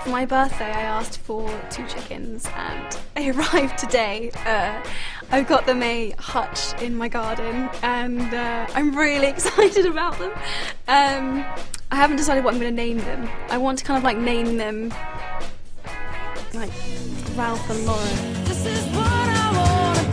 For my birthday I asked for 2 chickens and they arrived today. I've got them a hutch in my garden and I'm really excited about them. I haven't decided what I'm going to name them. I want to kind of like name them like Ralph and Lauren. This is what I want.